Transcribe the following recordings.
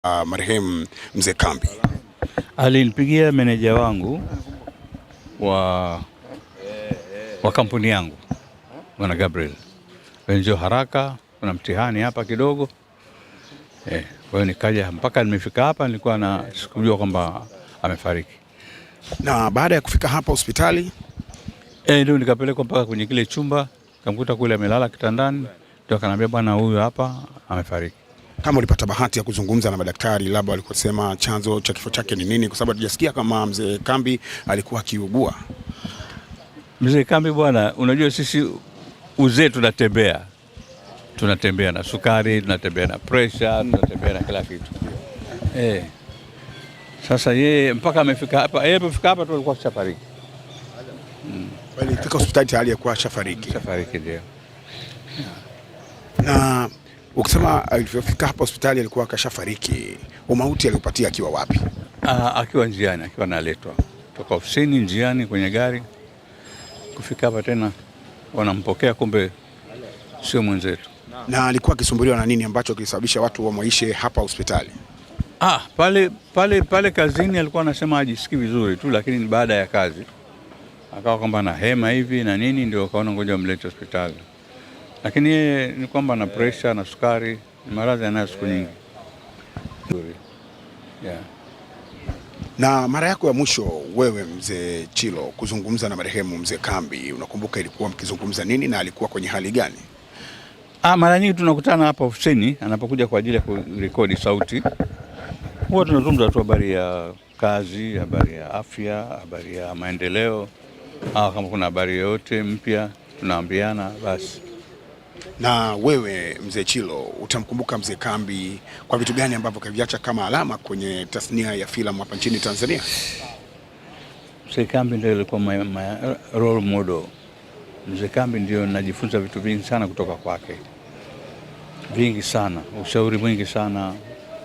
Marehemu Mzee Kambi? Alinipigia meneja wangu wa kampuni yangu Bwana Gabriel, njoo haraka, kuna mtihani hapa kidogo. Kwa hiyo nikaja mpaka nimefika hapa, nilikuwa na sikujua kwamba amefariki. Na baada ya kufika hapa hospitali ndio nikapelekwa mpaka kwenye kile chumba, kamkuta kule amelala kitandani, ndio akaniambia bwana, huyu hapa amefariki. Kama ulipata bahati ya kuzungumza na madaktari, labda walikusema chanzo cha kifo chake ni nini? Kwa sababu hatujasikia kama Mzee Kambi alikuwa akiugua. Mzee Kambi bwana, unajua sisi uzee tunatembea na sukari, tunatembea na pressure, tunatembea na kila kitu. Sasa yeye mpaka amefika hapa, alipofika hapa tu alikuwa shafariki. Alifika hospitali tayari alikuwa shafariki. Shafariki ndio. Na ukisema alifika hapa hospitali alikuwa kashafariki, umauti aliupatia akiwa wapi? Akiwa njiani, akiwa analetwa toka ofisini, njiani kwenye gari kufika hapa, tena wanampokea, kumbe sio mwenzetu. Na alikuwa akisumbuliwa na nini ambacho kilisababisha watu wamwaishe hapa hospitali? Pale kazini alikuwa anasema ajisikii vizuri tu, lakini baada ya kazi akawa kwamba na hema hivi na nini, ndio akaona ngoja mlete hospitali. Lakini yeye ni kwamba na pressure na sukari, ni maradhi yanayo siku nyingi. Yeah. Na mara yako ya mwisho wewe Mzee Chilo kuzungumza na marehemu Mzee Kambi, unakumbuka ilikuwa mkizungumza nini na alikuwa kwenye hali gani? Mara nyingi tunakutana hapa ofisini anapokuja kwa ajili ya kurekodi sauti. Huwa tunazungumza tu habari ya kazi, habari ya afya, habari ya maendeleo. Kama kuna habari yoyote mpya tunaambiana basi. Na wewe Mzee Chilo utamkumbuka Mzee Kambi kwa vitu gani ambavyo kaviacha kama alama kwenye tasnia ya filamu hapa nchini Tanzania? Mzee Kambi ndio alikuwa my role model. Mzee Kambi ndio najifunza vitu vingi sana kutoka kwake. Vingi sana, ushauri mwingi sana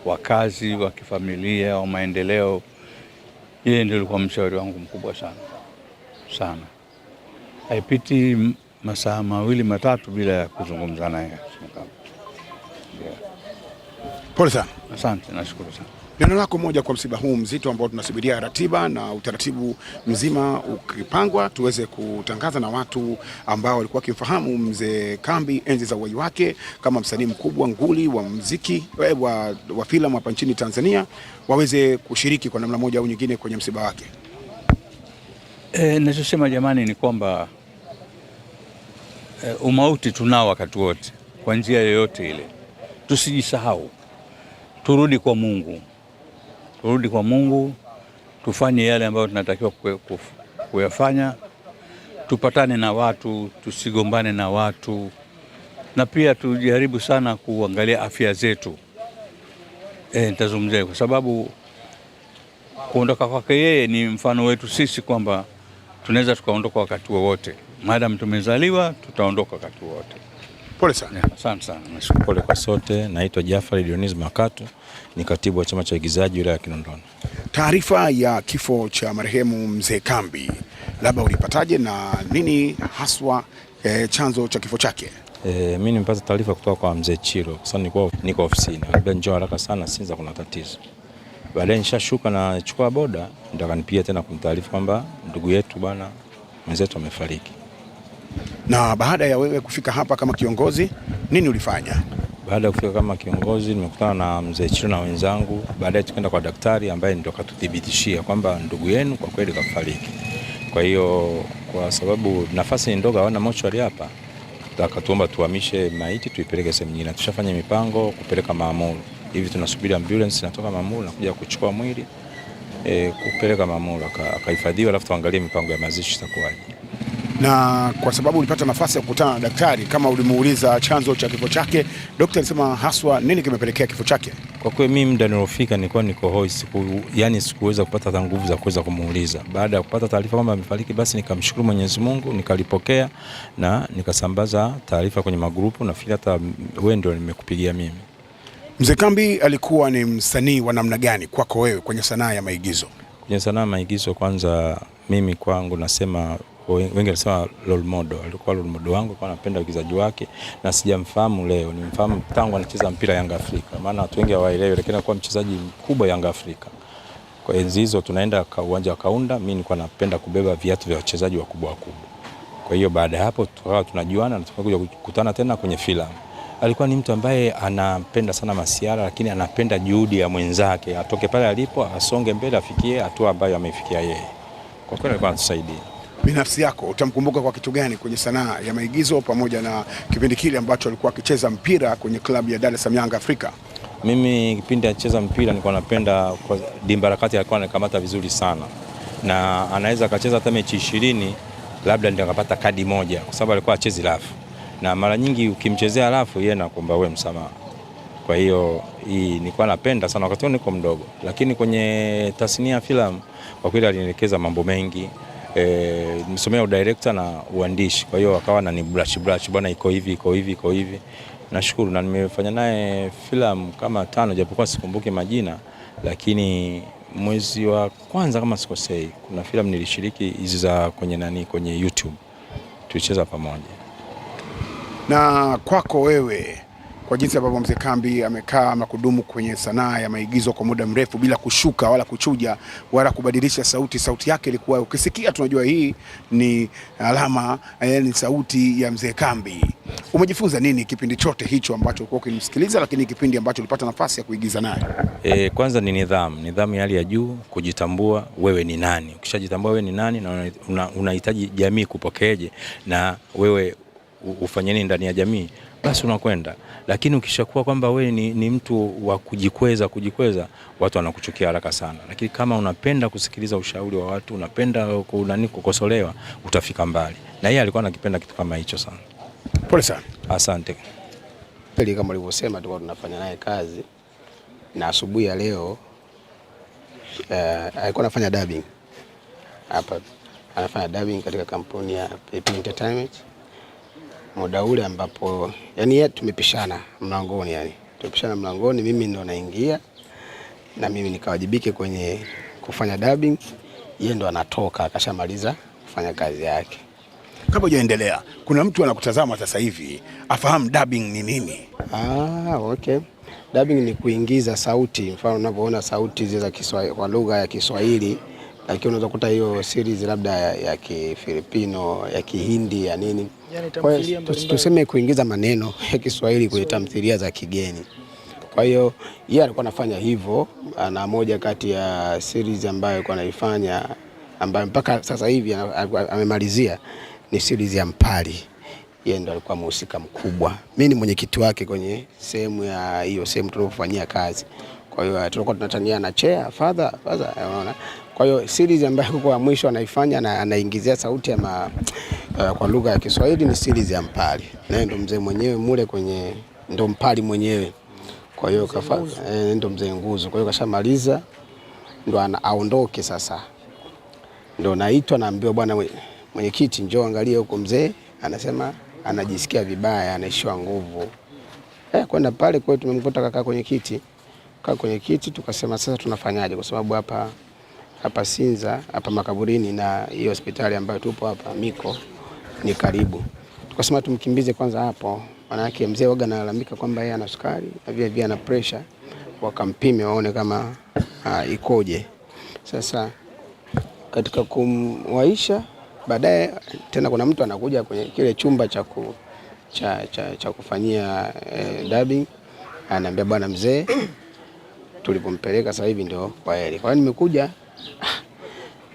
wa kazi, wa kifamilia, wa maendeleo. Yeye ndio alikuwa mshauri wangu mkubwa sana. Sana. Haipiti masaa mawili matatu bila ya kuzungumza naye. Yeah. Pole sana. Asante, nashukuru sana. Neno lako moja kwa msiba huu mzito ambao tunasubiria ratiba na utaratibu mzima ukipangwa tuweze kutangaza na watu ambao walikuwa wakimfahamu Mzee Kambi enzi za uhai wake kama msanii mkubwa nguli wa muziki wa filamu hapa nchini Tanzania waweze kushiriki kwa namna moja au nyingine kwenye msiba wake. Ninachosema jamani ni kwamba umauti tunao wakati wote, kwa njia yoyote ile. Tusijisahau, turudi kwa Mungu, tufanye yale ambayo tunatakiwa kuyafanya, tupatane na watu, tusigombane na watu, na pia tujaribu sana kuangalia afya zetu. Nitazungumzia kwa sababu kuondoka kwake yeye ni mfano wetu sisi kwamba tunaweza tukaondoka wakati wowote. Maadamu tumezaliwa, tutaondoka wakati wowote. Pole sana. Asante sana. Nashukuru. Pole kwa sote. Naitwa Jafari Dionis Makatu, ni katibu wa chama cha waigizaji wilaya ya Kinondoni. Taarifa ya kifo cha marehemu Mzee Kambi, labda ulipataje na nini haswa chanzo cha kifo chake? Mimi nimepata taarifa kutoka kwa Mzee Chilo. Sasa niko ofisini. Anambia njoo haraka sana, Sinza kuna tatizo. Baadaye nishashuka na chukua boda, ndio akanipigia tena kumtaarifa kwamba ndugu yetu bwana mwenzetu amefariki. Na baada ya wewe kufika hapa kama kiongozi, nini ulifanya? Baada ya kufika kama kiongozi, nimekutana na Mzee Chilo na wenzangu. Baadaye tukaenda kwa daktari ambaye ndio akatuthibitishia kwamba ndugu yenu kwa kweli kafariki. Kwa hiyo kwa sababu nafasi ni ndogo, hawana mochwari hapa, akatuomba tuhamishe maiti tuipeleke sehemu nyingine. Tushafanya mipango kupeleka Maamuru. Hivi tunasubiri ambulance inatoka Maamuru na kuja kuchukua mwili kupeleka Maamuru akahifadhiwa, alafu tuangalie mipango ya mazishi itakuwaje. Na kwa sababu ulipata nafasi ya kukutana na daktari, kama ulimuuliza chanzo cha kifo chake, daktari alisema haswa nini kimepelekea kifo chake? Kwa kweli mimi muda nilofika nilikuwa niko hoi, sikuweza kupata hata nguvu za kuweza kumuuliza. Baada ya kupata taarifa kwamba amefariki, basi nikamshukuru Mwenyezi Mungu, nikalipokea na nikasambaza taarifa kwenye magrupu, na hata wewe ndio nimekupigia mimi. Mzee Kambi alikuwa ni msanii wa namna gani kwako wewe kwenye sanaa ya maigizo? Kwenye sanaa ya maigizo, kwanza mimi kwangu nasema wengi wanasema role model. Alikuwa role model wangu, kwa napenda uigizaji wake na sijamfahamu leo, nimfahamu tangu anacheza mpira Yanga Afrika. Maana watu wengi hawaelewi, lakini alikuwa mchezaji mkubwa Yanga Afrika. Kwa enzi hizo tunaenda kwa uwanja wa Kaunda, mimi nilikuwa napenda kubeba viatu vya wachezaji wakubwa. Kwa hiyo baada ya hapo tukawa tunajuana na tukakuja kukutana tena kwenye filamu. Alikuwa ni mtu ambaye anapenda sana masiara, lakini anapenda juhudi ya mwenzake, atoke pale alipo asonge mbele afikie hatua ambayo amefikia yeye. Kwa kweli alikuwa anatusaidia. Binafsi yako utamkumbuka kwa kitu gani kwenye sanaa ya maigizo pamoja na kipindi kile ambacho alikuwa akicheza mpira kwenye klabu ya Dar es Salaam Yanga Afrika? Mimi kipindi anacheza mpira nilikuwa napenda kwa Dimbarakati, alikuwa anakamata vizuri sana. Na anaweza akacheza hata mechi 20 labda ndio akapata kadi moja kwa sababu alikuwa achezi rafu. Na mara nyingi ukimchezea rafu yeye anakuomba wewe msamaha. Kwa hiyo hii nilikuwa napenda sana wakati niko mdogo. Lakini kwenye tasnia ya filamu kwa kweli alinielekeza mambo mengi. Nimesomea udirector na uandishi. Kwa hiyo akawa na ni brush bwana, iko hivi. Nashukuru, na nimefanya naye filamu kama 5 japokuwa sikumbuki majina, lakini mwezi wa kwanza kama sikosei kuna filamu nilishiriki hizi za kwenye YouTube. Tulicheza pamoja. Na kwako wewe, kwa jinsi ambavyo Mzee Kambi amekaa na kudumu kwenye sanaa ya maigizo kwa muda mrefu bila kushuka wala kuchuja wala kubadilisha sauti yake ilikuwa ukisikia tunajua hii ni alama, ni sauti ya Mzee Kambi. Umejifunza nini kipindi chote hicho ambacho ulikuwa ukimsikiliza, lakini kipindi ambacho ulipata nafasi ya kuigiza naye? Kwanza ni nidhamu ya hali ya juu, kujitambua wewe ni nani. Ukishajitambua wewe ni nani na unahitaji jamii kupokeeje na wewe ufanye nini ndani ya jamii, basi unakwenda. Lakini ukishakuwa kwamba wewe ni mtu wa kujikweza, watu wanakuchukia haraka sana. Lakini kama unapenda kusikiliza ushauri wa watu, unapenda kukosolewa, utafika mbali. Na yeye alikuwa anakipenda kitu kama hicho sana. Pole sana. Asante. Kama ulivyosema tulikuwa tunafanya naye kazi, na asubuhi ya leo alikuwa anafanya dubbing hapa, anafanya dubbing katika kampuni ya PP Entertainment. Muda ule ambapo yeye tumepishana mlangoni, mimi ndo naingia na mimi nikawajibike kwenye kufanya dubbing, yeye ndo anatoka akashamaliza kufanya kazi yake. Kabla hujaendelea, kuna mtu anakutazama sasa hivi afahamu dubbing ni nini? Okay. Dubbing ni kuingiza sauti, mfano unapoona sauti za Kiswahili kwa lugha ya Kiswahili, lakini unaweza kukuta hiyo series labda ya Kifilipino, ya Kihindi, ya nini. Kwa hiyo tuseme kuingiza maneno ya Kiswahili kwenye tamthilia za kigeni. Kwa hiyo yeye alikuwa anafanya hivyo, na moja kati ya series ambayo alikuwa anaifanya ambayo mpaka sasa hivi amemalizia ni series ya Mpali. Yeye ndo alikuwa mhusika mkubwa. Mimi ni mwenyekiti wake kwenye sehemu ya hiyo sehemu tunapofanyia kazi. Kwa hiyo tulikuwa tunatania na chair father, unaona. Kwa hiyo series ambayo kwa mwisho anaifanya na anaingizia sauti ya kwa lugha ya Kiswahili ni series ya Mpali. Naye ndo mzee mwenyewe mule kwenye ndo Mpali mwenyewe. Kwa hiyo ndo mzee Nguzo. Kwa hiyo kashamaliza ndo aondoke sasa. Ndo naitwa naambiwa bwana mwenyekiti njoo angalia huko mzee, anasema anajisikia vibaya, anaishiwa nguvu. Kwenda pale kwa tumemkuta kaka kwenye kiti, tukasema sasa tunafanyaje kwa sababu hapa Sinza, hapa makaburini na hiyo hospitali ambayo tupo hapa Miko ni karibu. Tukasema tumkimbize kwanza hapo. Maana yake mzee waga analalamika kwamba yeye ana sukari na vile ana pressure, wakampime waone kama ikoje. Sasa katika kumwaisha baadaye tena kuna mtu anakuja kwenye kile chumba cha kufanyia dubbing, ananiambia bwana mzee tulipompeleka sasa hivi ndio kwa heri. Kwa hiyo nimekuja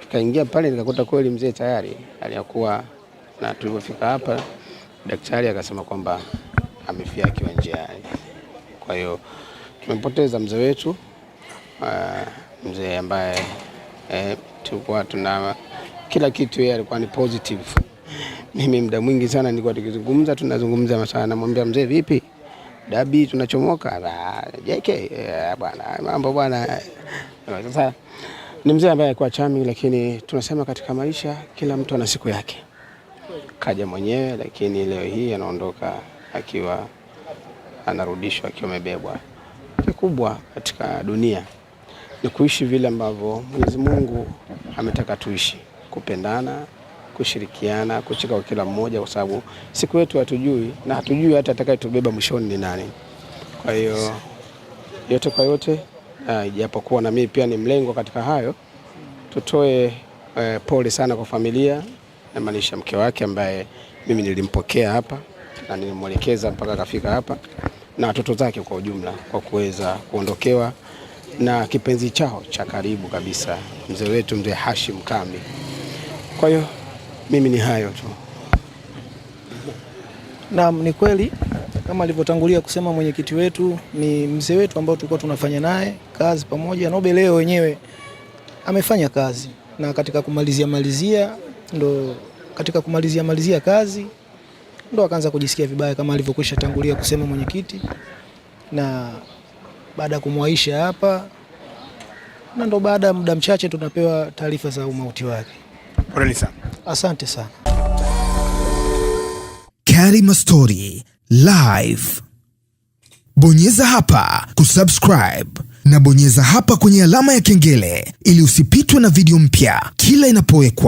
tukaingia pale nikakuta kweli mzee tayari aliyakuwa, na tulipofika hapa daktari akasema kwamba amefia akiwa njiani. Kwa hiyo tumempoteza mzee wetu, mzee ambaye tulikuwa tuna kila kitu, yeye alikuwa ni positive. Mimi muda mwingi sana nilikuwa tunazungumza masuala, namwambia mzee vipi? Dabi tunachomoka. JK bwana mambo bwana. Sasa ni mzee ambaye alikuwa chami, lakini tunasema katika maisha kila mtu ana siku yake. Kaja mwenyewe, lakini leo hii anaondoka akiwa anarudishwa akiwa amebebwa. Kikubwa katika dunia ni kuishi vile ambavyo Mwenyezi Mungu ametaka tuishi, kupendana, kushirikiana, kucheka kwa kila mmoja, kwa sababu siku yetu hatujui na hatujui hata atakayetubeba mwishoni ni nani. Kwa hiyo yote kwa yote, ijapokuwa na mimi pia ni mlengo katika hayo, tutoe pole sana kwa familia, na maanisha mke wake ambaye mimi nilimpokea hapa na nilimwelekeza mpaka akafika hapa, na watoto zake kwa ujumla, kwa kuweza kuondokewa na kipenzi chao cha karibu kabisa, mzee wetu, mzee Hashim Kambi. Kwa hiyo mimi ni hayo tu. Naam, ni kweli kama alivyotangulia kusema mwenyekiti wetu, ni mzee wetu ambao tulikuwa tunafanya naye kazi pamoja. Nobe leo wenyewe amefanya kazi, na katika kumalizia kazi ndo akaanza kujisikia vibaya kama alivyokwisha tangulia kusema mwenyekiti, na baada ya kumwaisha hapa, na ndo baada ya muda mchache tunapewa taarifa za umauti wake. Poleni sana. Asante sana. Karima Story Live. Bonyeza hapa kusubscribe na bonyeza hapa kwenye alama ya kengele ili usipitwe na video mpya kila inapowekwa.